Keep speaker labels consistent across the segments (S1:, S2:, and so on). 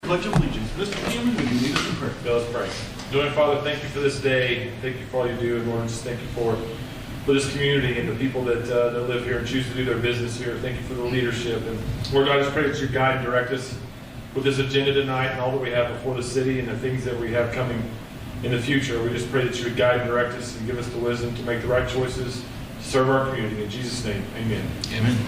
S1: Pledge of Allegiance. Mr. Cameron, will you lead us in prayer?
S2: Let us pray. Dear Father, thank you for this day. Thank you for all you do. And Lord, just thank you for this community and the people that live here and choose to do their business here. Thank you for the leadership. And Lord, I just pray that you guide and direct us with this agenda tonight and all that we have before the city and the things that we have coming in the future. We just pray that you would guide and direct us and give us the wisdom to make the right choices to serve our community. In Jesus' name, amen.
S1: Amen.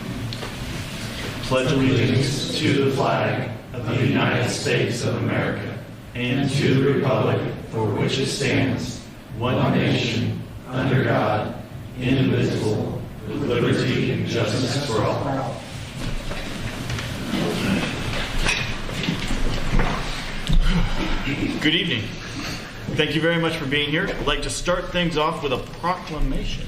S3: Pledge allegiance to the flag of the United States of America and to the republic for which it stands, one nation, under God, indivisible, with liberty and justice for all.
S1: Good evening. Thank you very much for being here. I'd like to start things off with a proclamation.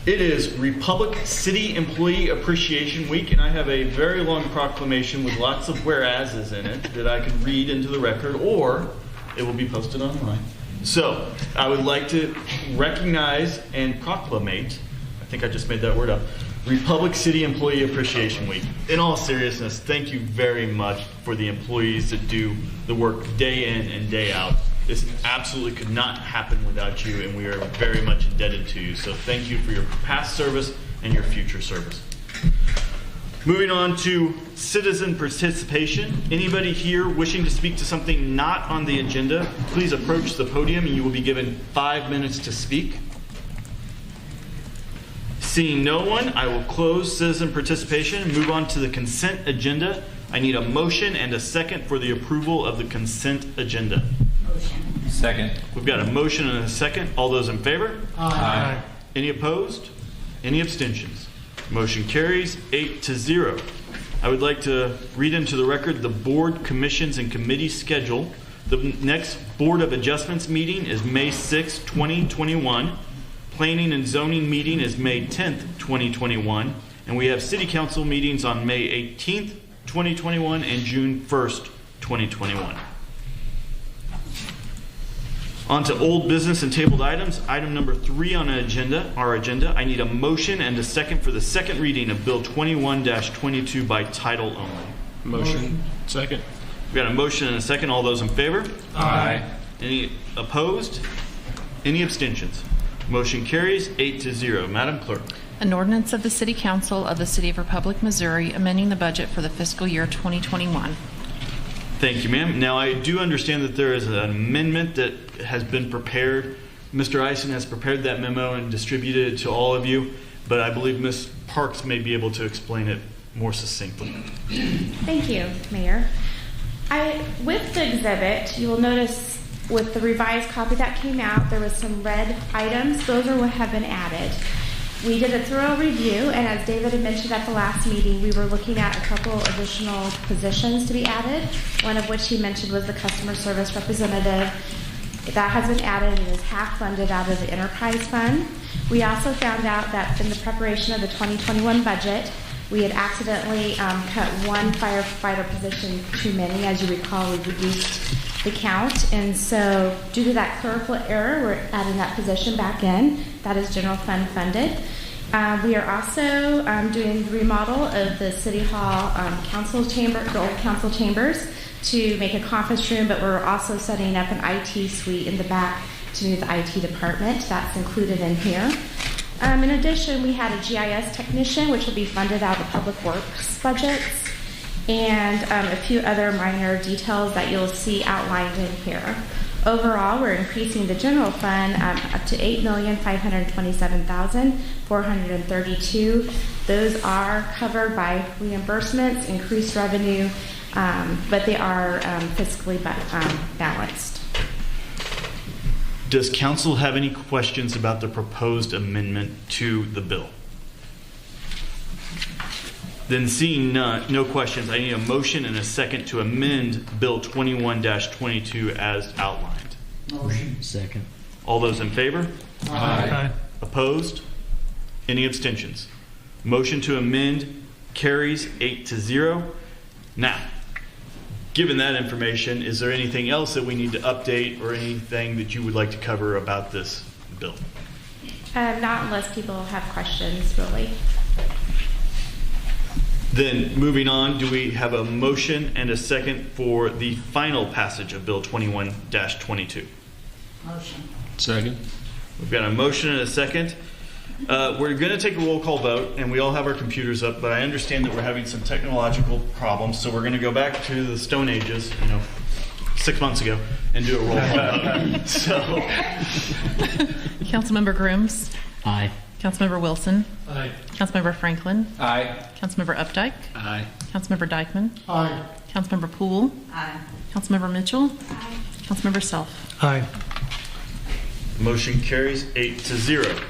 S1: It is Republic City Employee Appreciation Week, and I have a very long proclamation with lots of whereases in it that I can read into the record, or it will be posted online. So, I would like to recognize and proclamate, I think I just made that word up, Republic City Employee Appreciation Week. In all seriousness, thank you very much for the employees that do the work day in and day out. This absolutely could not happen without you, and we are very much indebted to you. So thank you for your past service and your future service. Moving on to citizen participation. Anybody here wishing to speak to something not on the agenda, please approach the podium and you will be given 5 minutes to speak. Seeing no one, I will close citizen participation and move on to the consent agenda. I need a motion and a second for the approval of the consent agenda.
S4: Second.
S1: We've got a motion and a second. All those in favor?
S4: Aye.
S1: Any opposed? Any abstentions? Motion carries 8-0. I would like to read into the record the board, commissions, and committee schedule. The next Board of Adjustments meeting is May 6, 2021. Planning and zoning meeting is May 10th, 2021. And we have city council meetings on May 18th, 2021 and June 1st, 2021. On to old business and tabled items. Item number 3 on our agenda. I need a motion and a second for the second reading of Bill 21-22 by title only.
S4: Motion. Second.
S1: We've got a motion and a second. All those in favor?
S4: Aye.
S1: Any opposed? Any abstentions? Motion carries 8-0. Madam Clerk.
S5: An ordinance of the City Council of the City of Republic, Missouri, amending the budget for the fiscal year 2021.
S1: Thank you, ma'am. Now, I do understand that there is an amendment that has been prepared. Mr. Eisen has prepared that memo and distributed it to all of you, but I believe Ms. Parks may be able to explain it more succinctly.
S6: Thank you, Mayor. With the exhibit, you will notice with the revised copy that came out, there was some red items. Those are what have been added. We did a thorough review, and as David had mentioned at the last meeting, we were looking at a couple additional positions to be added, one of which he mentioned was the customer service representative. That has been added and is half funded out of the enterprise fund. We also found out that in the preparation of the 2021 budget, we had accidentally cut one firefighter position too many. As you recall, we reduced the count, and so due to that clerical error, we're adding that position back in. That is general fund funded. We are also doing the remodel of the City Hall council chamber, the old council chambers, to make a conference room, but we're also setting up an IT suite in the back to move the IT department. That's included in here. In addition, we had a GIS technician, which will be funded out of the Public Works budgets, and a few other minor details that you'll see outlined in here. Overall, we're increasing the general fund up to $8,527,432. Those are covered by reimbursements, increased revenue, but they are fiscally balanced.
S1: Does council have any questions about the proposed amendment to the bill? Then seeing no questions, I need a motion and a second to amend Bill 21-22 as outlined.
S4: Motion. Second.
S1: All those in favor?
S4: Aye.
S1: Opposed? Any abstentions? Motion to amend carries 8-0. Now, given that information, is there anything else that we need to update or anything that you would like to cover about this bill?
S6: Not unless people have questions, really.
S1: Then moving on, do we have a motion and a second for the final passage of Bill 21-22?
S7: Motion.
S4: Second.
S1: We've got a motion and a second. We're going to take a roll call vote, and we all have our computers up, but I understand that we're having some technological problems, so we're going to go back to the Stone Ages, 6 months ago, and do a roll call vote. So,
S5: Councilmember Grooms.
S4: Aye.
S5: Councilmember Wilson.
S2: Aye.
S5: Councilmember Franklin.
S4: Aye.
S5: Councilmember Updike.
S4: Aye.
S5: Councilmember Dykeman.
S7: Aye.
S5: Councilmember Poole.
S7: Aye.
S5: Councilmember Mitchell.
S7: Aye.
S5: Councilmember Self.
S4: Aye.
S1: motion carries 8-0.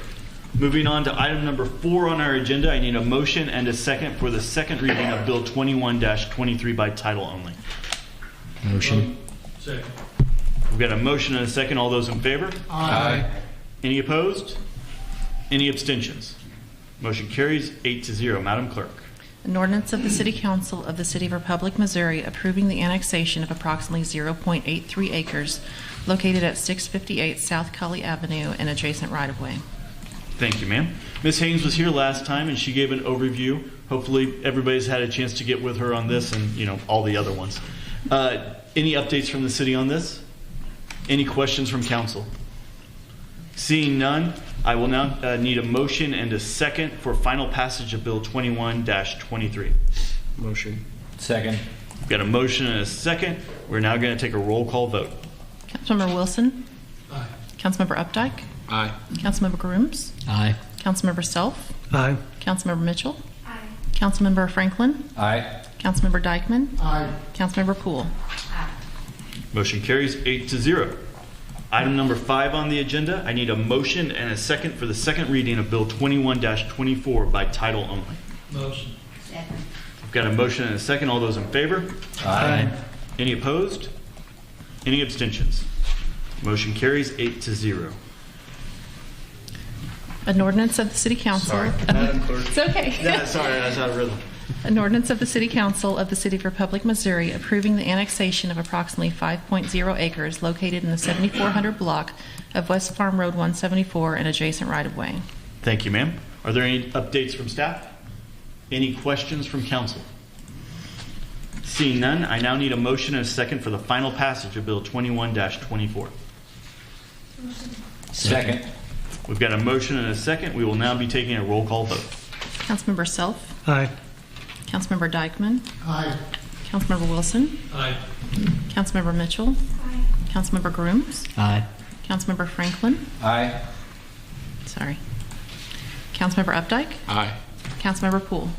S1: Moving on to item number 4 on our agenda, I need a motion and a second for the second reading of Bill 21-23 by title only.
S4: Motion.
S2: Second.
S1: We've got a motion and a second. All those in favor?
S4: Aye.
S1: Any opposed? Any abstentions? Motion carries 8-0. Madam Clerk.
S5: An ordinance of the City Council of the City of Republic, Missouri, approving the annexation of approximately 0.83 acres located at 658 South Cully Avenue and adjacent right-of-way.
S1: Thank you, ma'am. Ms. Haynes was here last time, and she gave an overview. Hopefully, everybody's had a chance to get with her on this and, all the other ones. Any updates from the city on this? Any questions from council? Seeing none, I will now need a motion and a second for final passage of Bill 21-23.
S4: Motion. Second.
S1: We've got a motion and a second. We're now going to take a roll call vote.
S5: Councilmember Wilson.
S2: Aye.
S5: Councilmember Updike.
S4: Aye.
S5: Councilmember Grooms.
S4: Aye.
S5: Councilmember Self.
S4: Aye.
S5: Councilmember Mitchell.
S7: Aye.
S5: Councilmember Franklin.
S4: Aye.
S5: Councilmember Dykeman.
S7: Aye.
S5: Councilmember Poole.
S7: Aye.
S1: Motion carries 8-0. Item number 5 on the agenda, I need a motion and a second for the second reading of Bill 21-24 by title only.
S2: Motion.
S7: Second.
S1: We've got a motion and a second. All those in favor?
S4: Aye.
S1: Any opposed? Any abstentions? Motion carries 8-0.
S5: An ordinance of the City Council.
S1: Sorry, Madam Clerk.
S5: It's okay.
S1: Yeah, sorry, I was out of rhythm.
S5: An ordinance of the City Council of the City of Republic, Missouri, approving the annexation of approximately 5.0 acres located in the 7400 block of West Farm Road 174 and adjacent right-of-way.
S1: Thank you, ma'am. Are there any updates from staff? Any questions from council? Seeing none, I now need a motion and a second for the final passage of Bill 21-24.
S4: Second.
S1: We've got a motion and a second. We will now be taking a roll call vote.
S5: Councilmember Self.
S4: Aye.
S5: Councilmember Dykeman.
S7: Aye.
S5: Councilmember Wilson.
S2: Aye.
S5: Councilmember Mitchell.
S7: Aye.
S5: Councilmember Grooms.
S4: Aye.
S5: Councilmember Franklin.
S4: Aye.
S5: Sorry. Councilmember Updike.
S4: Aye.
S5: Councilmember Poole.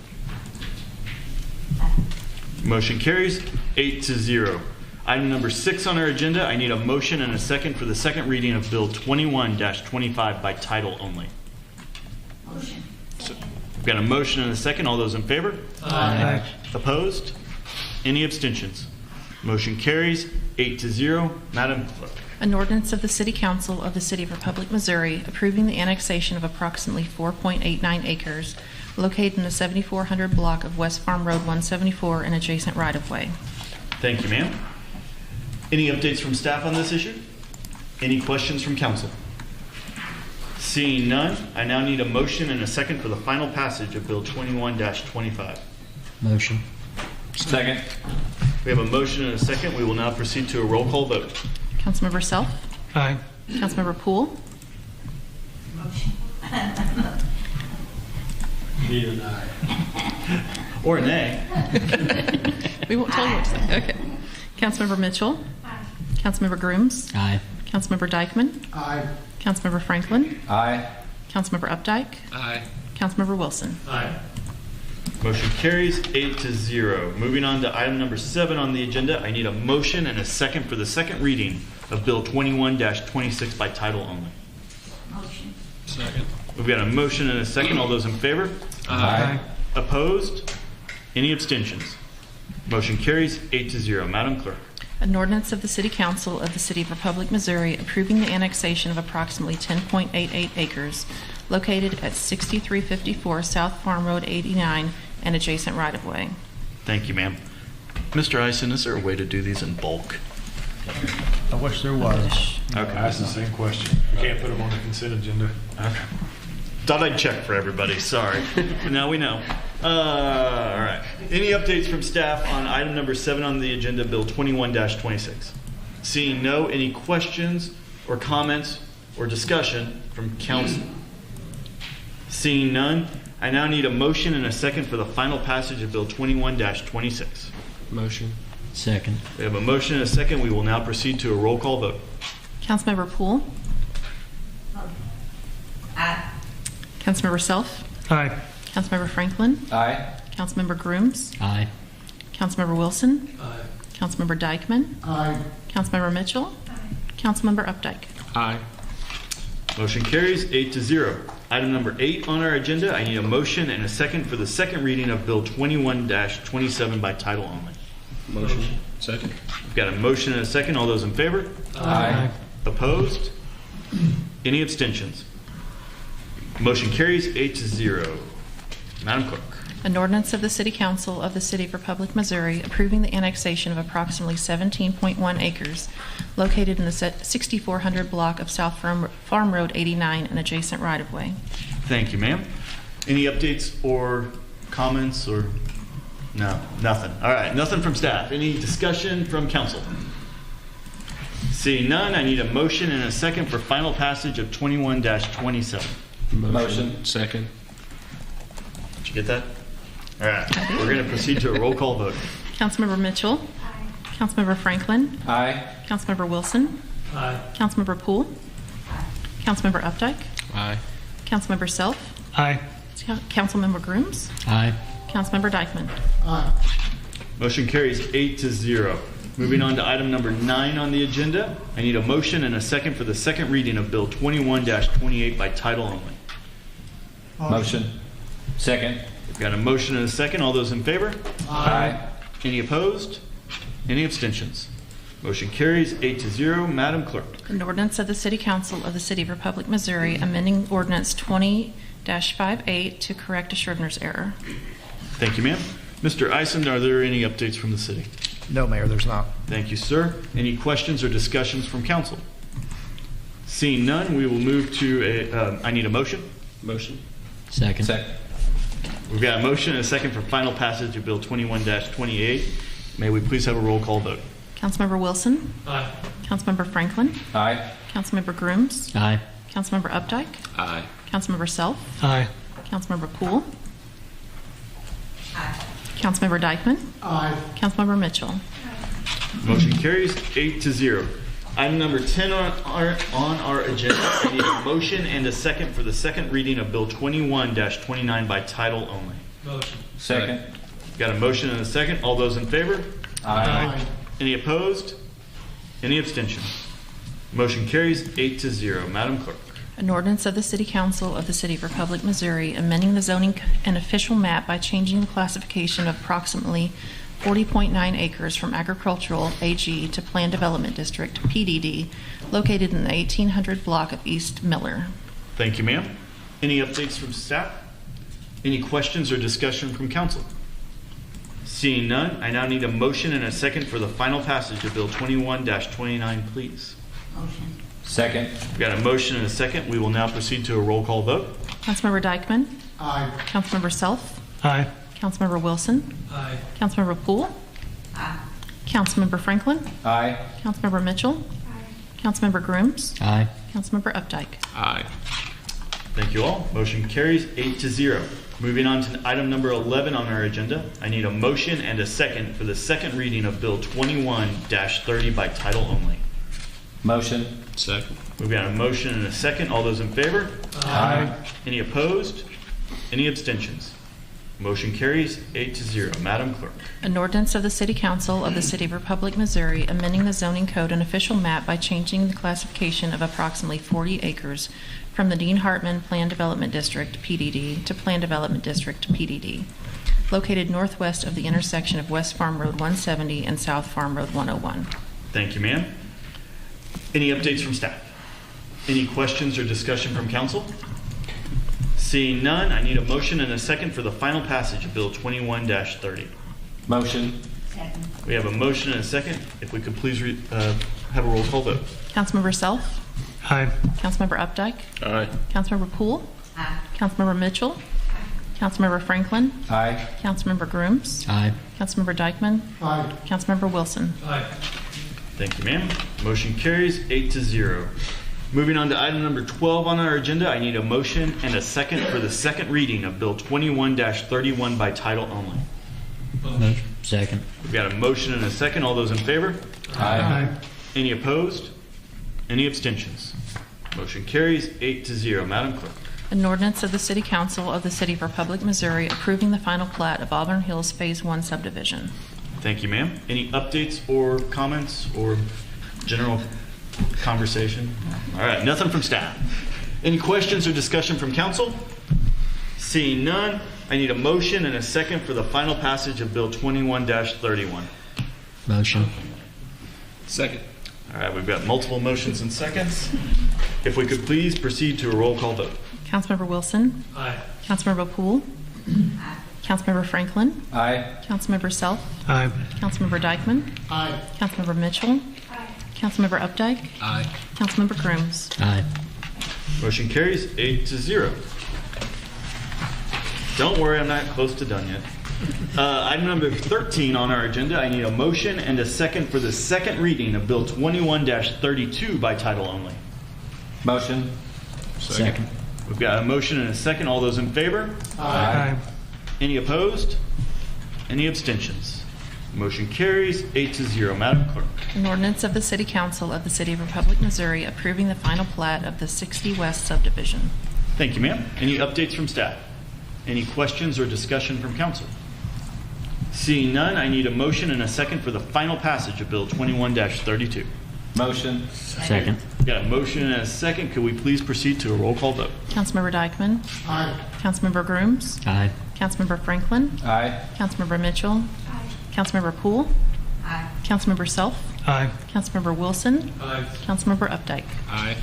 S1: Motion carries 8-0. Item number 6 on our agenda, I need a motion and a second for the second reading of Bill 21-25 by title only.
S7: Motion.
S1: We've got a motion and a second. All those in favor?
S4: Aye.
S1: Opposed? Any abstentions? Motion carries 8-0. Madam Clerk.
S5: An ordinance of the City Council of the City of Republic, Missouri, approving the annexation of approximately 4.89 acres located in the 7400 block of West Farm Road 174 and adjacent right-of-way.
S1: Thank you, ma'am. Any updates from staff on this issue? Any questions from council? Seeing none, I now need a motion and a second for the final passage of Bill 21-25.
S4: Motion. Second.
S1: We have a motion and a second. We will now proceed to a roll call vote.
S5: Councilmember Self.
S4: Aye.
S5: Councilmember Poole.
S7: Motion.
S2: Need an aye.
S1: Or nay.
S5: We won't tell you what to say. Okay. Councilmember Mitchell.
S7: Aye.
S5: Councilmember Grooms.
S4: Aye.
S5: Councilmember Dykeman.
S7: Aye.
S5: Councilmember Franklin.
S4: Aye.
S5: Councilmember Updike.
S4: Aye.
S5: Councilmember Wilson.
S2: Aye.
S1: Motion carries 8-0. Moving on to item number 7 on the agenda, I need a motion and a second for the second reading of Bill 21-26 by title only.
S7: Motion.
S4: Second.
S1: We've got a motion and a second. All those in favor?
S4: Aye.
S1: Opposed? Any abstentions? Motion carries 8-0. Madam Clerk.
S5: An ordinance of the City Council of the City of Republic, Missouri, approving the annexation of approximately 10.88 acres located at 6354 South Farm Road 89 and adjacent right-of-way.
S1: Thank you, ma'am. Mr. Eisen, is there a way to do these in bulk?
S8: I wish there was.
S2: I asked the same question. We can't put them on the consent agenda.
S1: Okay. Thought I'd check for everybody. Sorry. But now we know. All right. Any updates from staff on item number 7 on the agenda, Bill 21-26? Seeing no, any questions or comments or discussion from council? Seeing none, I now need a motion and a second for the final passage of Bill 21-26.
S4: Motion. Second.
S1: We have a motion and a second. We will now proceed to a roll call vote.
S5: Councilmember Poole?
S7: Aye.
S5: Councilmember Self?
S8: Aye.
S5: Councilmember Franklin?
S4: Aye.
S5: Councilmember Grooms?
S4: Aye.
S5: Councilmember Wilson?
S4: Aye.
S5: Councilmember Dykeman?
S8: Aye.
S5: Councilmember Mitchell? Councilmember Updike?
S4: Aye.
S1: Motion carries 8-0. Item number 8 on our agenda, I need a motion and a second for the second reading of Bill 21-27 by title only.
S4: Motion. Second.
S1: We've got a motion and a second. All those in favor?
S4: Aye.
S1: Opposed? Any abstentions? Motion carries 8-0. Madam Clerk.
S5: An ordinance of the City Council of the City of Republic, Missouri, approving the annexation of approximately 17.1 acres located in the 6400 block of South Farm Road 89 and adjacent right-of-way.
S1: Thank you, ma'am. Any updates or comments or? No, nothing. All right, nothing from staff. Any discussion from council? Seeing none, I need a motion and a second for final passage of 21-27.
S4: Motion. Second.
S1: Did you get that? All right, we're going to proceed to a roll call vote.
S5: Councilmember Mitchell? Councilmember Franklin?
S4: Aye.
S5: Councilmember Wilson?
S4: Aye.
S5: Councilmember Poole? Councilmember Updike?
S4: Aye.
S5: Councilmember Self?
S8: Aye.
S5: Councilmember Grooms?
S4: Aye.
S5: Councilmember Dykeman?
S1: Motion carries 8-0. Moving on to item number 9 on the agenda, I need a motion and a second for the second reading of Bill 21-28 by title only.
S4: Motion. Second.
S1: We've got a motion and a second. All those in favor?
S4: Aye.
S1: Any opposed? Any abstentions? Motion carries 8-0. Madam Clerk.
S5: An ordinance of the City Council of the City of Republic, Missouri, amending Ordinance 20-58 to correct a Scrivener's error.
S1: Thank you, ma'am. Mr. Eisen, are there any updates from the city?
S8: No, Mayor, there's not.
S1: Thank you, sir. Any questions or discussions from council? Seeing none, we will move to I need a motion.
S4: Motion. Second. Second.
S1: We've got a motion and a second for final passage of Bill 21-28. May we please have a roll call vote?
S5: Councilmember Wilson?
S4: Aye.
S5: Councilmember Franklin?
S4: Aye.
S5: Councilmember Grooms?
S4: Aye.
S5: Councilmember Updike?
S4: Aye.
S5: Councilmember Self?
S8: Aye.
S5: Councilmember Poole?
S7: Aye.
S5: Councilmember Dykeman?
S8: Aye.
S5: Councilmember Mitchell?
S1: Motion carries 8-0. Item number 10 on our agenda, I need a motion and a second for the second reading of Bill 21-29 by title only.
S4: Motion. Second.
S1: Got a motion and a second. All those in favor?
S4: Aye.
S1: Any opposed? Any abstentions? Motion carries 8-0. Madam Clerk.
S5: An ordinance of the City Council of the City of Republic, Missouri, amending the zoning and official map by changing the classification of approximately 40.9 acres from agricultural AG to Planned Development District PDD, located in the 1800 block of East Miller.
S1: Thank you, ma'am. Any updates from staff? Any questions or discussion from council? Seeing none, I now need a motion and a second for the final passage of Bill 21-29, please.
S7: Motion.
S4: Second.
S1: We've got a motion and a second. We will now proceed to a roll call vote.
S5: Councilmember Dykeman?
S8: Aye.
S5: Councilmember Self?
S8: Aye.
S5: Councilmember Wilson?
S4: Aye.
S5: Councilmember Poole?
S7: Aye.
S5: Councilmember Franklin?
S4: Aye.
S5: Councilmember Mitchell? Councilmember Grooms?
S4: Aye.
S5: Councilmember Updike?
S4: Aye.
S1: Thank you all. Motion carries 8-0. Moving on to item number 11 on our agenda, I need a motion and a second for the second reading of Bill 21-30 by title only.
S4: Motion. Second.
S1: We've got a motion and a second. All those in favor?
S4: Aye.
S1: Any opposed? Any abstentions? Motion carries 8-0. Madam Clerk.
S5: An ordinance of the City Council of the City of Republic, Missouri, amending the zoning code and official map by changing the classification of approximately 40 acres from the Dean Hartman Planned Development District, PDD, to Planned Development District, PDD, located northwest of the intersection of West Farm Road 170 and South Farm Road 101.
S1: Thank you, ma'am. Any updates from staff? Any questions or discussion from council? Seeing none, I need a motion and a second for the final passage of Bill 21-30.
S4: Motion.
S7: Second.
S1: We have a motion and a second. If we could please have a roll call vote.
S5: Councilmember Self?
S8: Aye.
S5: Councilmember Updike?
S4: Aye.
S5: Councilmember Poole?
S7: Aye.
S5: Councilmember Mitchell? Councilmember Franklin.
S4: Aye.
S5: Councilmember Grooms.
S4: Aye.
S5: Councilmember Dykeman.
S8: Aye.
S5: Councilmember Wilson.
S2: Aye.
S1: Thank you, ma'am. Motion carries 8-0. Moving on to item number 12 on our agenda, I need a motion and a second for the second reading of Bill 21-31 by title only.
S4: Second.
S1: We've got a motion and a second. All those in favor?
S4: Aye.
S1: Any opposed? Any abstentions? Motion carries 8-0. Madam Clerk.
S5: An ordinance of the City Council of the City of Republic, Missouri approving the final plat of Auburn Hills Phase 1 subdivision.
S1: Thank you, ma'am. Any updates or comments or general conversation? All right, nothing from staff. Any questions or discussion from council? Seeing none, I need a motion and a second for the final passage of Bill 21-31.
S4: Motion.
S2: Second.
S1: All right, we've got multiple motions and seconds. If we could please proceed to a roll call vote.
S5: Councilmember Wilson.
S2: Aye.
S5: Councilmember Poole. Councilmember Franklin.
S4: Aye.
S5: Councilmember Self.
S8: Aye.
S5: Councilmember Dykeman.
S8: Aye.
S5: Councilmember Mitchell. Councilmember Updike.
S4: Aye.
S5: Councilmember Grooms.
S4: Aye.
S1: Motion carries 8-0. Don't worry, I'm not close to done yet. Item number 13 on our agenda, I need a motion and a second for the second reading of Bill 21-32 by title only.
S4: Motion. Second.
S1: We've got a motion and a second. All those in favor?
S8: Aye.
S1: Any opposed? Any abstentions? Motion carries 8-0. Madam Clerk.
S5: An ordinance of the City Council of the City of Republic, Missouri approving the final plat of the 60 West subdivision.
S1: Thank you, ma'am. Any updates from staff? Any questions or discussion from council? Seeing none, I need a motion and a second for the final passage of Bill 21-32.
S4: Motion. Second.
S1: Got a motion and a second. Could we please proceed to a roll call vote?
S5: Councilmember Dykeman.
S8: Aye.
S5: Councilmember Grooms.
S4: Aye.
S5: Councilmember Franklin.
S4: Aye.
S5: Councilmember Mitchell. Councilmember Poole.
S7: Aye.
S5: Councilmember Self.
S8: Aye.
S5: Councilmember Wilson.
S2: Aye.
S5: Councilmember Updike.
S2: Aye.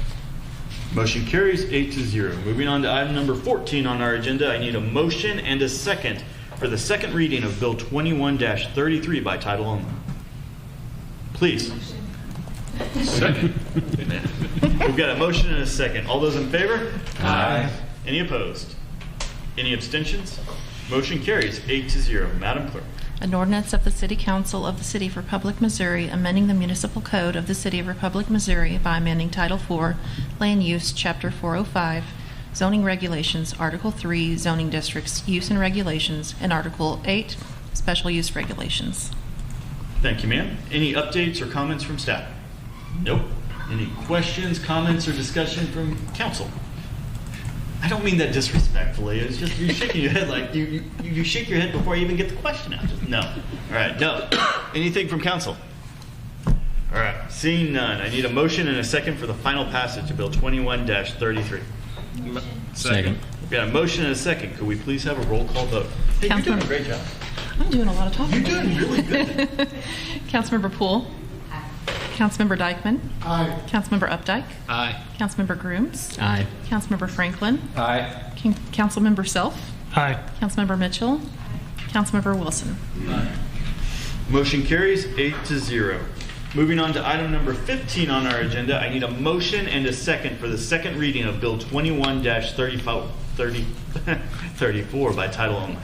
S1: Motion carries 8-0. Moving on to item number 14 on our agenda, I need a motion and a second for the second reading of Bill 21-33 by title only. Please. Second. We've got a motion and a second. All those in favor?
S4: Aye.
S1: Any opposed? Any abstentions? Motion carries 8-0. Madam Clerk.
S5: An ordinance of the City Council of the City of Republic, Missouri, amending the municipal code of the City of Republic, Missouri by amending Title IV, Land Use, Chapter 405, Zoning Regulations, Article 3, Zoning Districts, Use and Regulations, and Article 8, Special Use Regulations.
S1: Thank you, ma'am. Any updates or comments from staff? Nope. Any questions, comments, or discussion from council? I don't mean that disrespectfully. It's just you're shaking your head like you shake your head before you even get the question out. Just no. All right, no. Anything from council? All right, seeing none, I need a motion and a second for the final passage of Bill 21-33.
S4: Second.
S1: We've got a motion and a second. Could we please have a roll call vote? Hey, you're doing a great job.
S5: I'm doing a lot of talking.
S1: You're doing really good.
S5: Councilmember Poole. Councilmember Dykeman.
S8: Aye.
S5: Councilmember Updike.
S4: Aye.
S5: Councilmember Grooms.
S4: Aye.
S5: Councilmember Franklin.
S4: Aye.
S5: Councilmember Self.
S8: Aye.
S5: Councilmember Mitchell. Councilmember Wilson.
S1: Motion carries 8-0. Moving on to item number 15 on our agenda, I need a motion and a second for the second reading of Bill 21-34 by title only.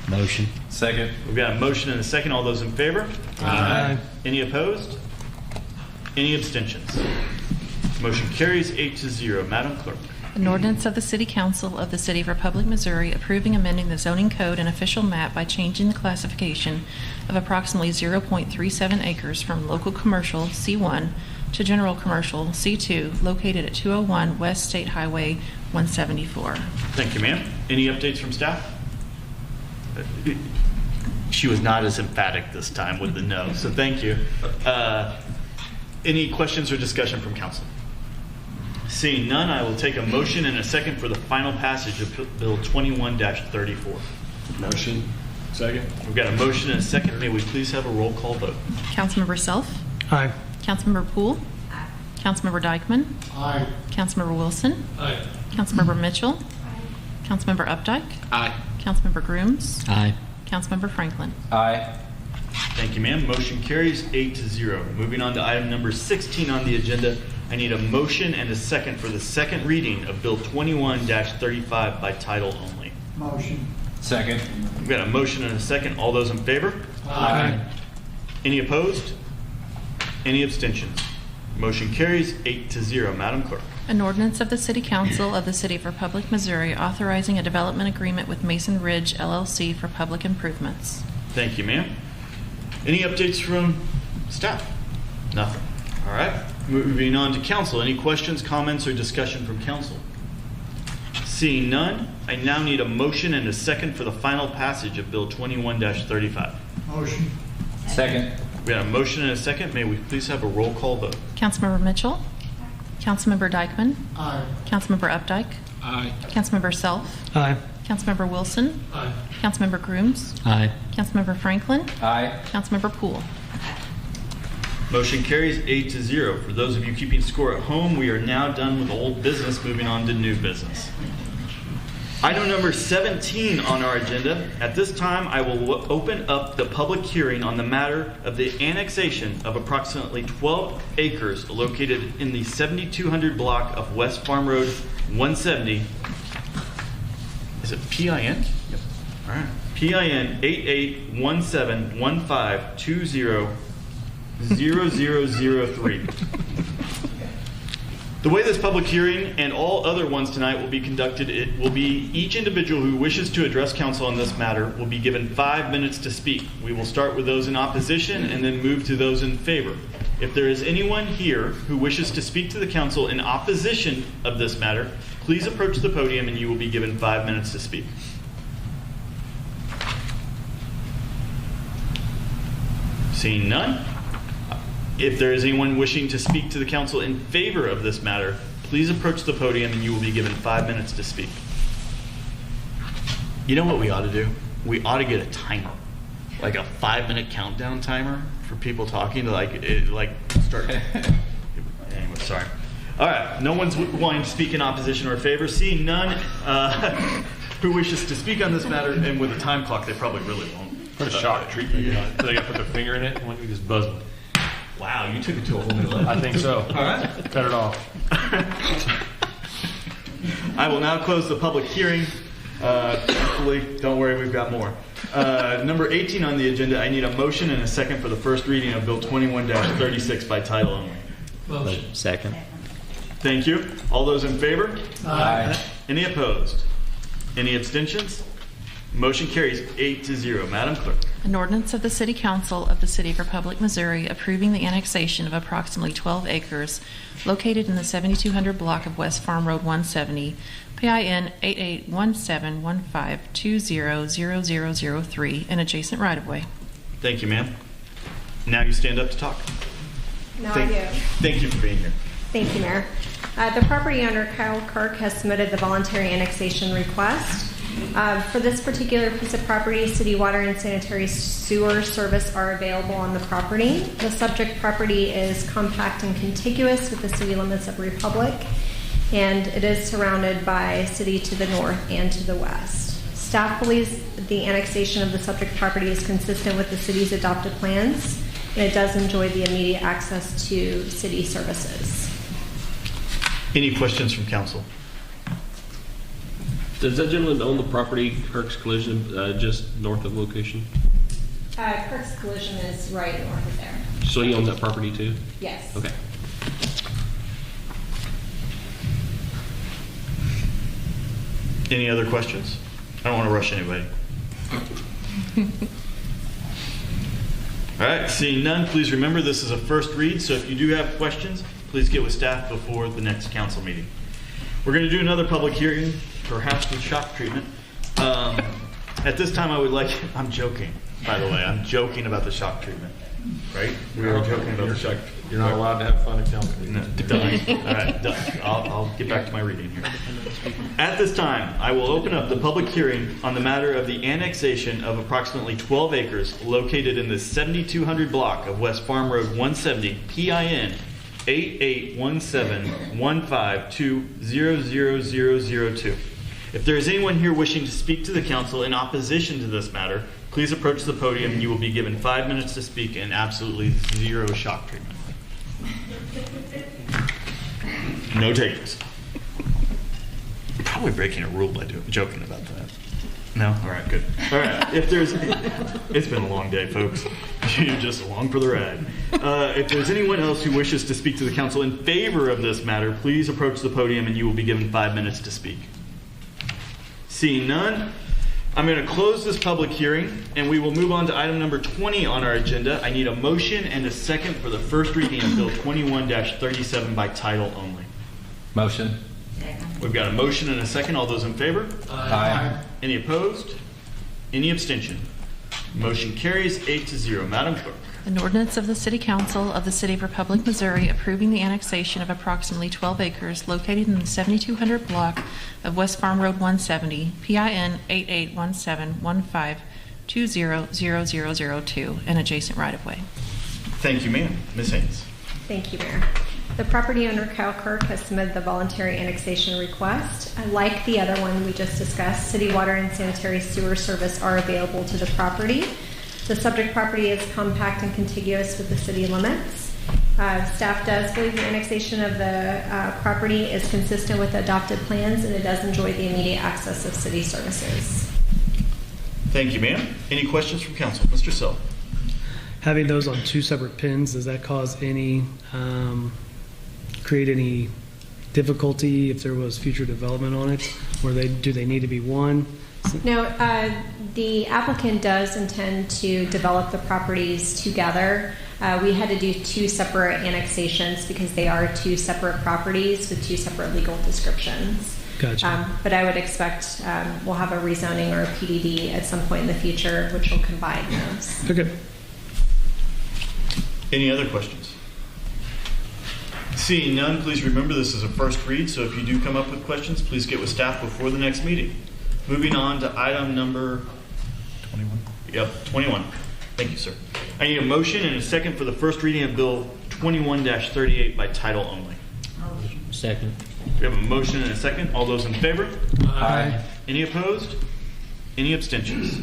S4: Motion. Second.
S1: We've got a motion and a second. All those in favor?
S8: Aye.
S1: Any opposed? Any abstentions? Motion carries 8-0. Madam Clerk.
S5: An ordinance of the City Council of the City of Republic, Missouri approving amending the zoning code and official map by changing the classification of approximately 0.37 acres from local commercial C1 to general commercial C2 located at 201 West State Highway 174.
S1: Thank you, ma'am. Any updates from staff? She was not as emphatic this time with the no, so thank you. Any questions or discussion from council? Seeing none, I will take a motion and a second for the final passage of Bill 21-34.
S2: Motion. Second.
S1: We've got a motion and a second. May we please have a roll call vote?
S5: Councilmember Self.
S8: Aye.
S5: Councilmember Poole. Councilmember Dykeman.
S8: Aye.
S5: Councilmember Wilson.
S2: Aye.
S5: Councilmember Mitchell. Councilmember Updike.
S4: Aye.
S5: Councilmember Grooms.
S4: Aye.
S5: Councilmember Franklin.
S4: Aye.
S1: Thank you, ma'am. Motion carries 8-0. Moving on to item number 16 on the agenda, I need a motion and a second for the second reading of Bill 21-35 by title only.
S8: Motion.
S4: Second.
S1: We've got a motion and a second. All those in favor?
S4: Aye.
S1: Any opposed? Any abstentions? Motion carries 8-0. Madam Clerk.
S5: An ordinance of the City Council of the City of Republic, Missouri, authorizing a development agreement with Mason Ridge LLC for public improvements.
S1: Thank you, ma'am. Any updates from staff? Nothing. All right. Moving on to council. Any questions, comments, or discussion from council? Seeing none, I now need a motion and a second for the final passage of Bill 21-35.
S8: Motion.
S4: Second.
S1: We have a motion and a second. May we please have a roll call vote?
S5: Councilmember Mitchell? Councilmember Dykeman?
S8: Aye.
S5: Councilmember Updike?
S4: Aye.
S5: Councilmember Self?
S8: Aye.
S5: Councilmember Wilson?
S8: Aye.
S5: Councilmember Grooms?
S4: Aye.
S5: Councilmember Franklin?
S4: Aye.
S5: Councilmember Poole?
S1: Motion carries 8-0. For those of you keeping score at home, we are now done with old business, moving on to new business. Item number 17 on our agenda. At this time, I will open up the public hearing on the matter of the annexation of approximately 12 acres located in the 7200 block of West Farm Road 170. Is it PIN? Yep. All right. PIN 881715200003. The way this public hearing and all other ones tonight will be conducted, it will be each individual who wishes to address council on this matter will be given 5 minutes to speak. We will start with those in opposition and then move to those in favor. If there is anyone here who wishes to speak to the council in opposition of this matter, please approach the podium and you will be given 5 minutes to speak. Seeing none. If there is anyone wishing to speak to the council in favor of this matter, please approach the podium and you will be given 5 minutes to speak. You know what we ought to do? We ought to get a timer, like a 5-minute countdown timer for people talking to start. Anyway, sorry. All right, no one's wanting to speak in opposition or favor. Seeing none who wishes to speak on this matter, and with a time clock, they probably really won't.
S2: Put a shock treatment. So they got to put their finger in it, and when you just buzz them.
S1: Wow, you took it to a whole new level.
S2: I think so.
S1: All right.
S2: Cut it off.
S1: I will now close the public hearing. Hopefully, don't worry, we've got more. Number 18 on the agenda, I need a motion and a second for the first reading of Bill 21-36 by title only.
S8: Motion.
S4: Second.
S1: Thank you. All those in favor?
S8: Aye.
S1: Any opposed? Any abstentions? Motion carries 8-0. Madam Clerk.
S5: An ordinance of the City Council of the City of Republic, Missouri, approving the annexation of approximately 12 acres located in the 7200 block of West Farm Road 170, PIN 881715200003, and adjacent right-of-way.
S1: Thank you, ma'am. Now you stand up to talk.
S9: No, I do.
S1: Thank you for being here.
S9: Thank you, Mayor. The property owner, Kyle Kirk, has submitted the voluntary annexation request. For this particular piece of property, city water and sanitary sewer service are available on the property. The subject property is compact and contiguous with the city limits of Republic, and it is surrounded by city to the north and to the west. Staff believes the annexation of the subject property is consistent with the city's adopted plans, and it does enjoy the immediate access to city services.
S1: Any questions from council?
S10: Does that gentleman own the property, Kirk's Collision, just north of location?
S9: Kirk's Collision is right north of there.
S10: So he owns that property too?
S9: Yes.
S10: Okay.
S1: Any other questions? I don't want to rush anybody. All right, seeing none, please remember this is a first read, so if you do have questions, please get with staff before the next council meeting. We're going to do another public hearing, perhaps with shock treatment. At this time, I would like, I'm joking, by the way, I'm joking about the shock treatment, right? We were joking about the shock treatment.
S2: You're not allowed to have fun at council meetings.
S1: No, done. All right, done. I'll get back to my reading here. At this time, I will open up the public hearing on the matter of the annexation of approximately 12 acres located in the 7200 block of West Farm Road 170, PIN 881715200002. If there is anyone here wishing to speak to the council in opposition to this matter, please approach the podium and you will be given 5 minutes to speak and absolutely zero shock treatment. No takers. I'm probably breaking a rule by joking about that. No? All right, good. All right, it's been a long day, folks. You're just along for the ride. If there's anyone else who wishes to speak to the council in favor of this matter, please approach the podium and you will be given 5 minutes to speak. Seeing none, I'm going to close this public hearing and we will move on to item number 20 on our agenda. I need a motion and a second for the first reading of Bill 21-37 by title only.
S4: Motion.
S7: Second.
S1: We've got a motion and a second. All those in favor?
S4: Aye.
S1: Any opposed? Any abstention? Motion carries 8-0. Madam Clerk.
S5: An ordinance of the City Council of the City of Republic, Missouri, approving the annexation of approximately 12 acres located in the 7200 block of West Farm Road 170, PIN 881715200002, and adjacent right-of-way.
S1: Thank you, ma'am. Ms. Haynes.
S9: Thank you, Mayor. The property owner, Kyle Kirk, has submitted the voluntary annexation request. Like the other one we just discussed, city water and sanitary sewer service are available to the property. The subject property is compact and contiguous with the city limits. Staff does believe the annexation of the property is consistent with the adopted plans, and it does enjoy the immediate access of city services.
S1: Thank you, ma'am. Any questions from council? Mr. Sill.
S11: Having those on two separate pins, does that cause any, create any difficulty if there was future development on it? Or do they need to be one?
S9: No, the applicant does intend to develop the properties together. We had to do two separate annexations because they are two separate properties with two separate legal descriptions.
S11: Gotcha.
S9: But I would expect we'll have a rezoning or a PDD at some point in the future, which will combine those.
S11: Okay.
S1: Any other questions? Seeing none, please remember this is a first read, so if you do come up with questions, please get with staff before the next meeting. Moving on to item number 21. Yep, 21. Thank you, sir. I need a motion and a second for the first reading of Bill 21-38 by title only.
S7: Motion.
S4: Second.
S1: We have a motion and a second. All those in favor?
S4: Aye.
S1: Any opposed? Any abstentions?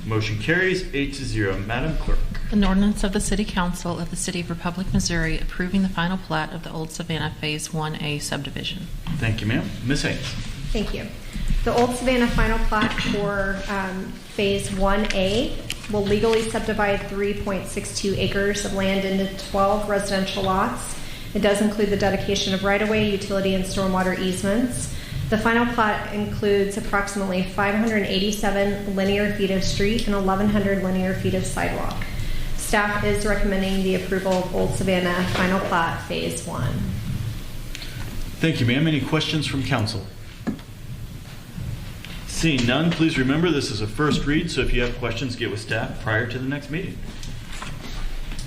S1: Motion carries 8-0. Madam Clerk.
S5: An ordinance of the City Council of the City of Republic, Missouri, approving the final plat of the Old Savannah Phase 1A subdivision.
S1: Thank you, ma'am. Ms. Haynes.
S9: Thank you. The Old Savannah final plat for Phase 1A will legally subdivide 3.62 acres of land into 12 residential lots. It does include the dedication of right-of-way, utility, and stormwater easements. The final plat includes approximately 587 linear feet of street and 1,100 linear feet of sidewalk. Staff is recommending the approval of Old Savannah final plat Phase 1.
S1: Thank you, ma'am. Any questions from council? Seeing none, please remember this is a first read, so if you have questions, get with staff prior to the next meeting.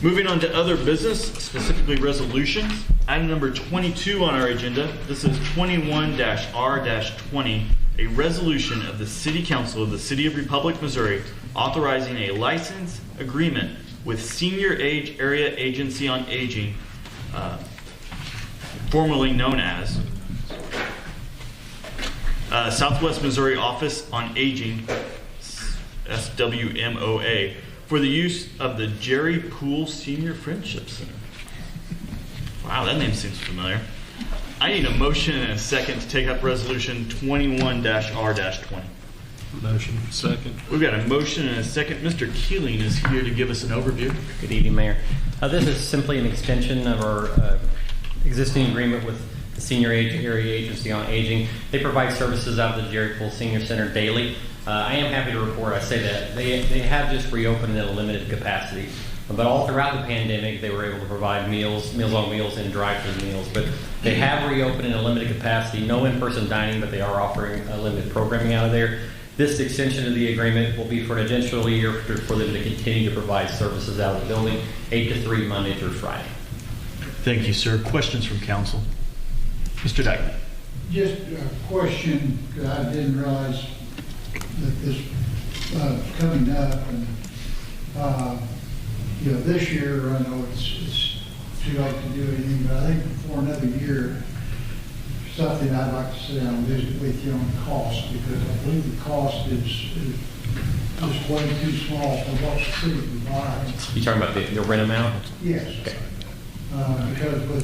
S1: Moving on to other business, specifically resolutions. Item number 22 on our agenda. This is 21-R-20, a resolution of the City Council of the City of Republic, Missouri, authorizing a license agreement with Senior Age Area Agency on Aging, formerly known as Southwest Missouri Office on Aging, SWMOA, for the use of the Jerry Poole Senior Friendship Center. Wow, that name seems familiar. I need a motion and a second to take up resolution 21-R-20.
S10: Motion. Second.
S1: We've got a motion and a second. Mr. Keeling is here to give us an overview.
S12: Good evening, Mayor. This is simply an extension of our existing agreement with the Senior Age Area Agency on Aging. They provide services out of the Jerry Poole Senior Center daily. I am happy to report, I say that, they have just reopened in a limited capacity. But all throughout the pandemic, they were able to provide meals on wheels, and drive-through meals. But they have reopened in a limited capacity, no in-person dining, but they are offering limited programming out of there. This extension of the agreement will be for an additional year for them to continue to provide services out of the building, 8 to 3, Monday through Friday.
S1: Thank you, sir. Questions from council? Mr. Dyke.
S13: Just a question, because I didn't realize that this was coming up. And, this year, I know it's too late to do anything, but I think before another year, something I'd like to sit down and visit with you on the cost, because I believe the cost is just way too small for what the city provides.
S12: You talking about the rent amount?
S13: Yes.
S12: Okay.
S13: Because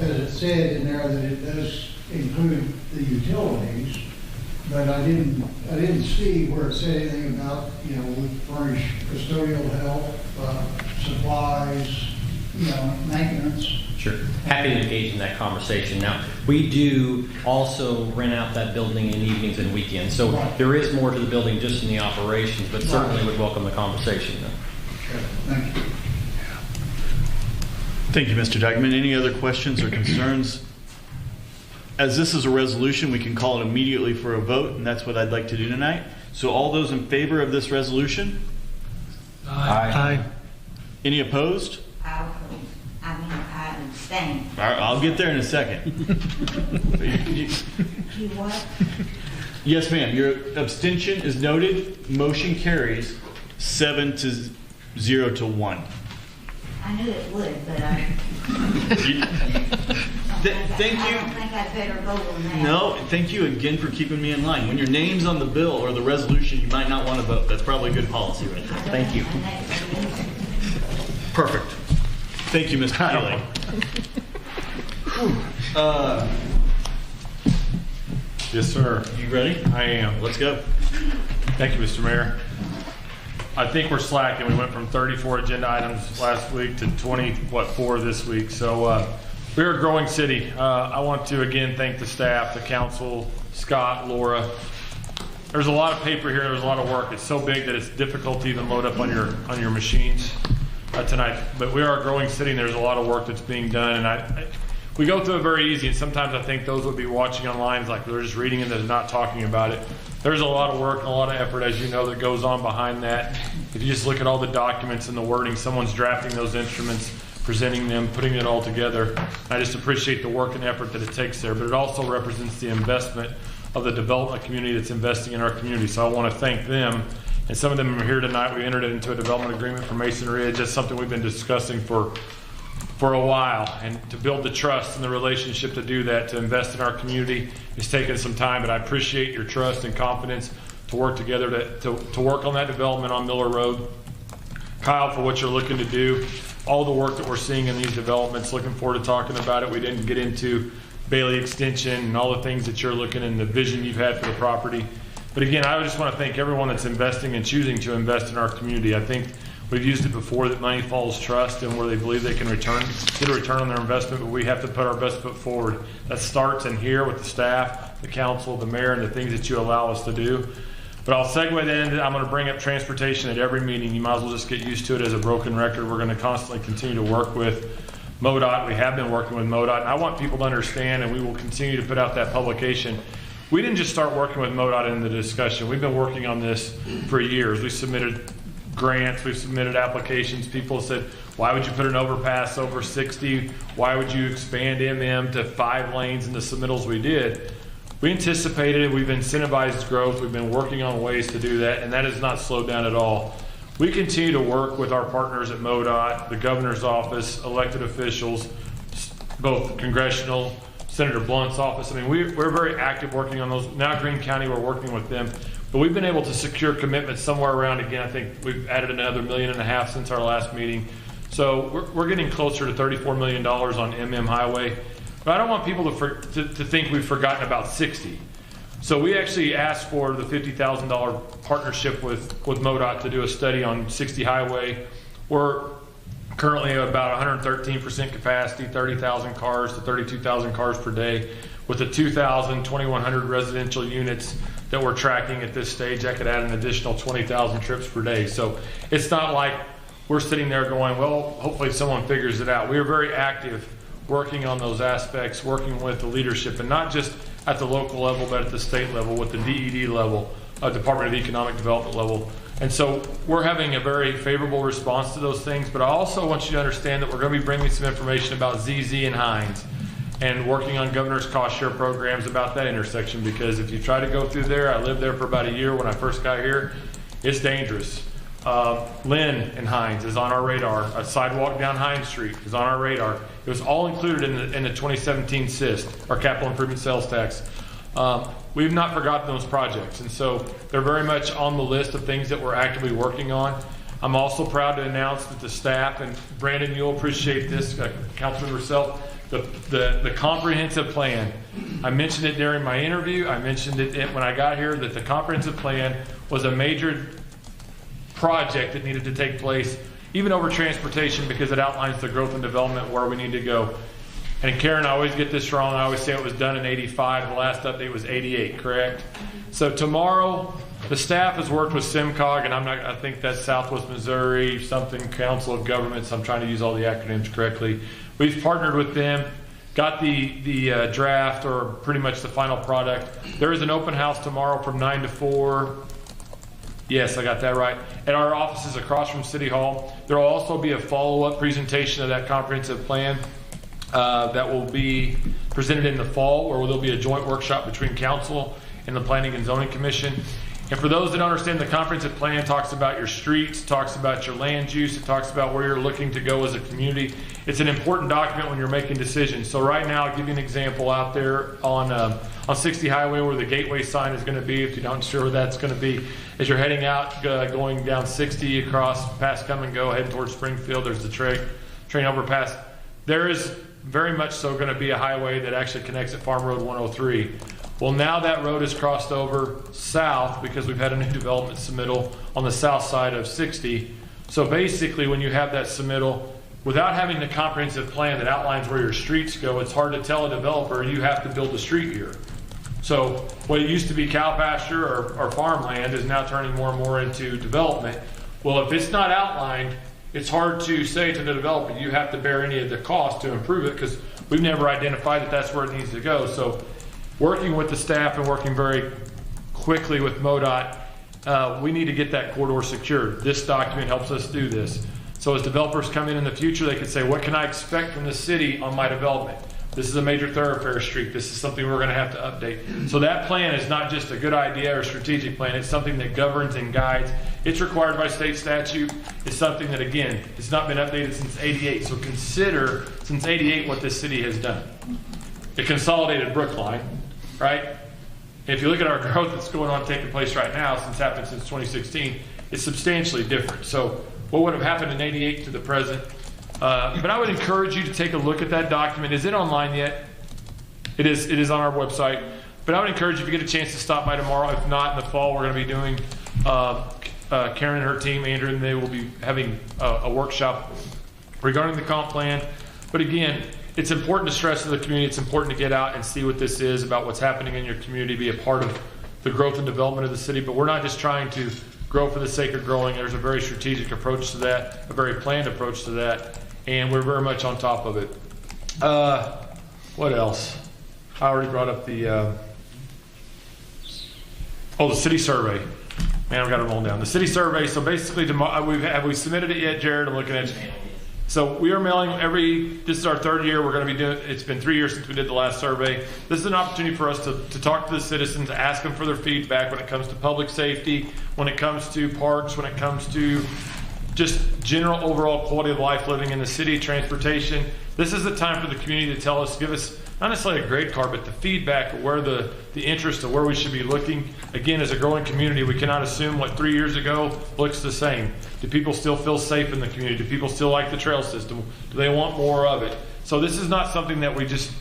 S13: as it said in there that it does include the utilities, But I didn't see where it said anything about, we furnish custodial help, supplies, maintenance.
S12: Sure. Happy to engage in that conversation. Now, we do also rent out that building in evenings and weekends. So there is more to the building just in the operations, but certainly would welcome the conversation.
S13: Okay, thank you.
S1: Thank you, Mr. Dykeman. Any other questions or concerns? As this is a resolution, we can call it immediately for a vote, and that's what I'd like to do tonight. So all those in favor of this resolution?
S11: Aye.
S1: Any opposed?
S7: I abstain.
S1: All right, I'll get there in a second.
S7: You what?
S1: Yes, ma'am. Your abstention is noted. Motion carries 7-0 to 1.
S7: I knew it would, but I
S1: Thank you.
S7: I don't think I'd better vote on that.
S1: No, thank you again for keeping me in line. When your name's on the bill or the resolution, you might not want to vote. That's probably good policy right there.
S12: Thank you.
S1: Perfect. Thank you, Mr. Keeling.
S2: Yes, sir.
S1: You ready?
S2: I am.
S1: Let's go.
S2: Thank you, Mr. Mayor. I think we're slacking. We went from 34 agenda items last week to 4 this week. So we're a growing city. I want to again thank the staff, the council, Scott, Laura. There's a lot of paper here. There's a lot of work. It's so big that it's difficult to even load up on your machines tonight. But we are a growing city, and there's a lot of work that's being done. And we go through it very easy. And sometimes I think those would be watching online, like they're just reading it and they're not talking about it. There's a lot of work and a lot of effort, as you know, that goes on behind that. If you just look at all the documents and the wording, someone's drafting those instruments, presenting them, putting it all together. I just appreciate the work and effort that it takes there, but it also represents the investment of the development community that's investing in our community. So I want to thank them. And some of them are here tonight. We entered into a development agreement for Masonry. It's just something we've been discussing for a while, and to build the trust and the relationship to do that, to invest in our community, is taking some time, but I appreciate your trust and confidence to work together to work on that development on Miller Road. Kyle, for what you're looking to do, all the work that we're seeing in these developments, looking forward to talking about it. We didn't get into Bailey Extension and all the things that you're looking and the vision you've had for the property. But again, I just want to thank everyone that's investing and choosing to invest in our community. I think we've used it before that money follows trust, and where they believe they can get a return on their investment, but we have to put our best foot forward. That starts in here with the staff, the council, the mayor, and the things that you allow us to do. But I'll segue that into, I'm going to bring up transportation at every meeting. You might as well just get used to it as a broken record. We're going to constantly continue to work with MoDOT. We have been working with MoDOT, and I want people to understand, and we will continue to put out that publication. We didn't just start working with MoDOT in the discussion. We've been working on this for years. We submitted grants, we've submitted applications. People said, why would you put an overpass over 60? Why would you expand MM to 5 lanes in the submittals we did? We anticipated it. We've incentivized growth. We've been working on ways to do that, and that has not slowed down at all. We continue to work with our partners at MoDOT, the governor's office, elected officials, both congressional, Senator Blunt's office. I mean, we're very active working on those. Now Greene County, we're working with them. But we've been able to secure commitments somewhere around, again, I think we've added another $1.5 million since our last meeting. So we're getting closer to $34 million on MM Highway. But I don't want people to think we've forgotten about 60. So we actually asked for the $50,000 partnership with MoDOT to do a study on 60 Highway. We're currently at about 113% capacity, 30,000 cars to 32,000 cars per day. With the 2,000, 2,100 residential units that we're tracking at this stage, that could add an additional 20,000 trips per day. So it's not like we're sitting there going, well, hopefully someone figures it out. We are very active working on those aspects, working with the leadership, and not just at the local level, but at the state level, with the DED level, Department of Economic Development level. And so we're having a very favorable response to those things, but I also want you to understand that we're going to be bringing some information about ZZ and Hines and working on governor's cost share programs about that intersection, because if you try to go through there, I lived there for about a year when I first got here, it's dangerous. Lynn and Hines is on our radar. A sidewalk down Hines Street is on our radar. It was all included in the 2017 CIST, our capital improvement sales tax. We've not forgotten those projects, and so they're very much on the list of things that we're actively working on. I'm also proud to announce that the staff, and Brandon, you'll appreciate this, Councilman Russell, the comprehensive plan. I mentioned it during my interview. I mentioned it when I got here, that the comprehensive plan was a major project that needed to take place, even over transportation, because it outlines the growth and development where we need to go. And Karen, I always get this wrong. I always say it was done in 85. The last update was 88, correct? So tomorrow, the staff has worked with SIMCOG, and I think that's Southwest Missouri, something Council of Governments. I'm trying to use all the acronyms correctly. We've partnered with them, got the draft, or pretty much the final product. There is an open house tomorrow from 9 to 4. Yes, I got that right. At our offices across from City Hall. There will also be a follow-up presentation of that comprehensive plan that will be presented in the fall, where there'll be a joint workshop between council and the Planning and Zoning Commission. And for those that don't understand, the comprehensive plan talks about your streets, talks about your land use, it talks about where you're looking to go as a community. It's an important document when you're making decisions. So right now, I'll give you an example out there on 60 Highway, where the gateway sign is going to be. If you're not sure where that's going to be, as you're heading out, going down 60 across past Come and Go, heading towards Springfield, there's the train overpass. There is very much so going to be a highway that actually connects at Farm Road 103. Well, now that road is crossed over south because we've had a new development submittal on the south side of 60. So basically, when you have that submittal, without having the comprehensive plan that outlines where your streets go, it's hard to tell a developer you have to build a street here. So what used to be cow pasture or farmland is now turning more and more into development. Well, if it's not outlined, it's hard to say to the developer, you have to bear any of the cost to improve it, because we've never identified that that's where it needs to go. So working with the staff and working very quickly with MoDOT, we need to get that corridor secured. This document helps us do this. So as developers come in the future, they can say, what can I expect from the city on my development? This is a major thoroughfare street. This is something we're going to have to update. So that plan is not just a good idea or strategic plan. It's something that governs and guides. It's required by state statute. It's something that, again, it's not been updated since 88. So consider, since 88, what this city has done. It consolidated Brookline, right? And if you look at our growth that's going on, taking place right now, since 2016, it's substantially different. So what would have happened in 88 to the present? But I would encourage you to take a look at that document. Is it online yet? It is on our website. But I would encourage you, if you get a chance to stop by tomorrow. If not, in the fall, we're going to be doing, Karen and her team, Andrew, and they will be having a workshop regarding the comp plan. But again, it's important to stress to the community, it's important to get out and see what this is about, what's happening in your community, be a part of the growth and development of the city. But we're not just trying to grow for the sake of growing. There's a very strategic approach to that, a very planned approach to that. And we're very much on top of it. What else? I already brought up the city survey. Man, I've got it rolling down. The city survey. So basically, have we submitted it yet, Jared? I'm looking at you. So we are mailing this is our third year. We're going to be doing, it's been 3 years since we did the last survey. This is an opportunity for us to talk to the citizens, ask them for their feedback when it comes to public safety, when it comes to parks, when it comes to just general overall quality of life living in the city, transportation. This is the time for the community to tell us, give us not necessarily a grade card, but the feedback of where the interest of where we should be looking. Again, as a growing community, we cannot assume what 3 years ago looks the same. Do people still feel safe in the community? Do people still like the trail system? Do they want more of it? So this is not something that we just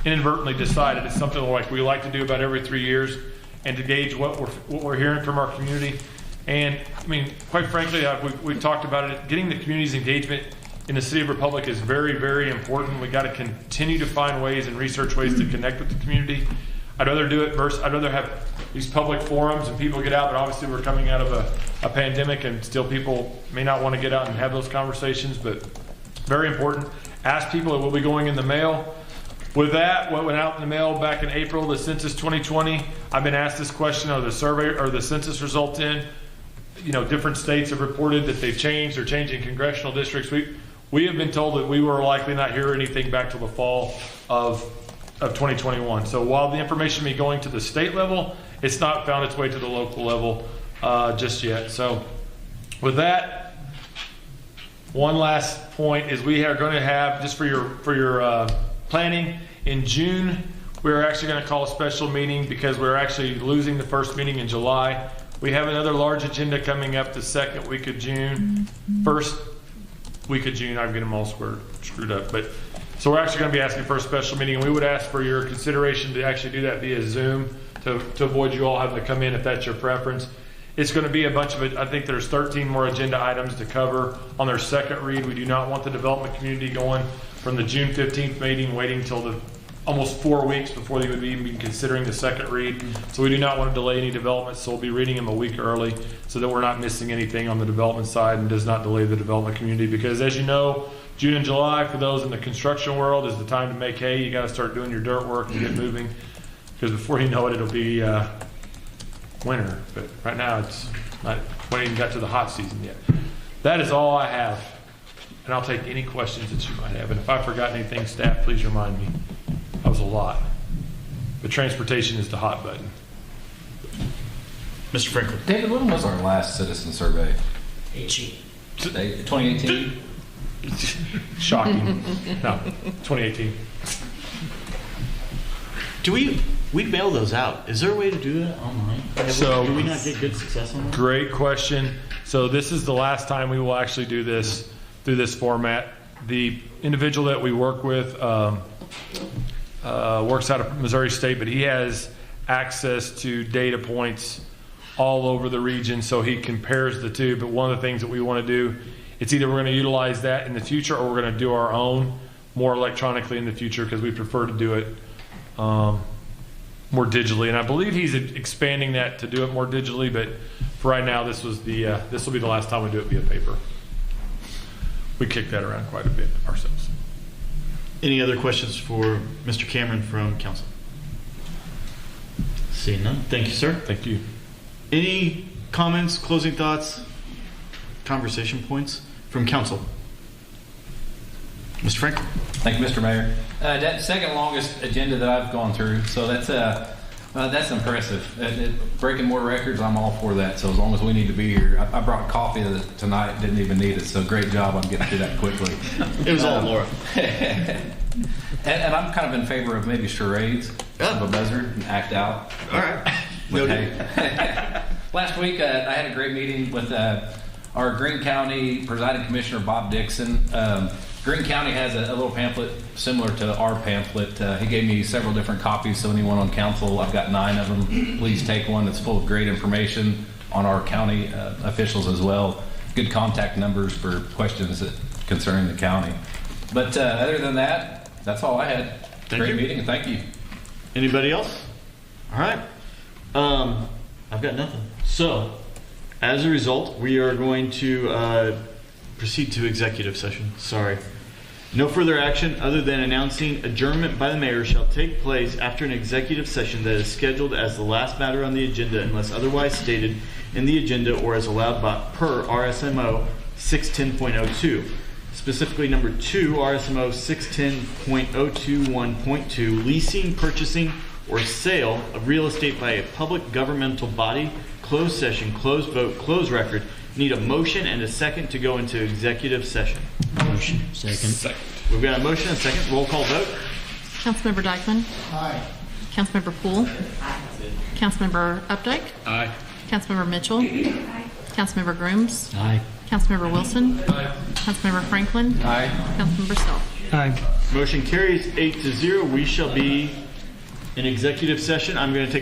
S2: inadvertently decided. It's something like we like to do about every 3 years, and to gauge what we're hearing from our community. And I mean, quite frankly, we've talked about it. Getting the community's engagement in the City of Republic is very, very important. We got to continue to find ways and research ways to connect with the community. I'd rather do it versus, I'd rather have these public forums and people get out, but obviously we're coming out of a pandemic and still people may not want to get out and have those conversations, but very important. Ask people, it will be going in the mail. With that, what went out in the mail back in April, the Census 2020, I've been asked this question, are the survey or the census results in? You know, different states have reported that they've changed or changing congressional districts. We have been told that we will likely not hear anything back till the fall of 2021. So while the information may be going to the state level, it's not found its way to the local level just yet. So with that, one last point is we are going to have, just for your planning, in June, we're actually going to call a special meeting because we're actually losing the first meeting in July. We have another large agenda coming up the second week of June. First week of June, I'm getting them all screwed up. But so we're actually going to be asking for a special meeting, and we would ask for your consideration to actually do that via Zoom to avoid you all having to come in if that's your preference. It's going to be a bunch of it. I think there's 13 more agenda items to cover on their second read. We do not want the development community going from the June 15th meeting, waiting until the almost 4 weeks before they would even be considering the second read. So we do not want to delay any developments, so we'll be reading them a week early so that we're not missing anything on the development side and does not delay the development community. Because as you know, June and July, for those in the construction world, is the time to make hay. You got to start doing your dirt work and get moving, because before you know it, it'll be winter. But right now, it's not, we haven't even got to the hot season yet. That is all I have, and I'll take any questions that you might have. And if I forgot anything, staff, please remind me. That was a lot. But transportation is the hot button.
S1: Mr. Franklin.
S4: David, when was our last citizen survey? 2018?
S2: Shocking. No, 2018.
S1: We'd mail those out. Is there a way to do that online? Do we not get good success on that?
S2: Great question. So this is the last time we will actually do this through this format. The individual that we work with works out of Missouri State, but he has access to data points all over the region, so he compares the two. But one of the things that we want to do, it's either we're going to utilize that in the future or we're going to do our own more electronically in the future, because we prefer to do it more digitally. And I believe he's expanding that to do it more digitally, but for right now, this will be the last time we do it via paper. We kick that around quite a bit ourselves.
S1: Any other questions for Mr. Cameron from council? Seeing none. Thank you, sir.
S2: Thank you.
S1: Any comments, closing thoughts, conversation points from council? Mr. Franklin.
S4: Thank you, Mr. Mayor. That second longest agenda that I've gone through, so that's impressive. Breaking more records, I'm all for that. So as long as we need to be here, I brought coffee tonight, didn't even need it. So great job on getting through that quickly.
S1: It was all Laura.
S4: And I'm kind of in favor of maybe charades of a buzzer and act out.
S1: All right.
S4: Last week, I had a great meeting with our Greene County Presiding Commissioner, Bob Dixon. Greene County has a little pamphlet similar to our pamphlet. He gave me several different copies, so anyone on council, I've got 9 of them. Please take one that's full of great information on our county officials as well. Good contact numbers for questions concerning the county. But other than that, that's all I had. Great meeting, and thank you.
S1: Anybody else? All right. I've got nothing. So, as a result, we are going to proceed to executive session. Sorry. No further action other than announcing adjournment by the mayor shall take place after an executive session that is scheduled as the last matter on the agenda unless otherwise stated in the agenda or as allowed per RSMO 610.02. Specifically number 2, RSMO 610.021.2, leasing, purchasing, or sale of real estate by a public governmental body, closed session, closed vote, closed record. Need a motion and a second to go into executive session.
S8: Motion. Second.
S1: We've got a motion and a second. Roll call vote.
S5: Councilmember Dykeman.
S13: Aye.
S5: Councilmember Poole. Councilmember Updike.
S10: Aye.
S5: Councilmember Mitchell.
S7: Aye.
S5: Councilmember Grooms.
S8: Aye.
S5: Councilmember Wilson.
S10: Aye.
S5: Councilmember Franklin.
S4: Aye.
S5: Councilmember Self.
S11: Aye.
S1: Motion carries 8-0. We shall be in executive session. I'm going to take a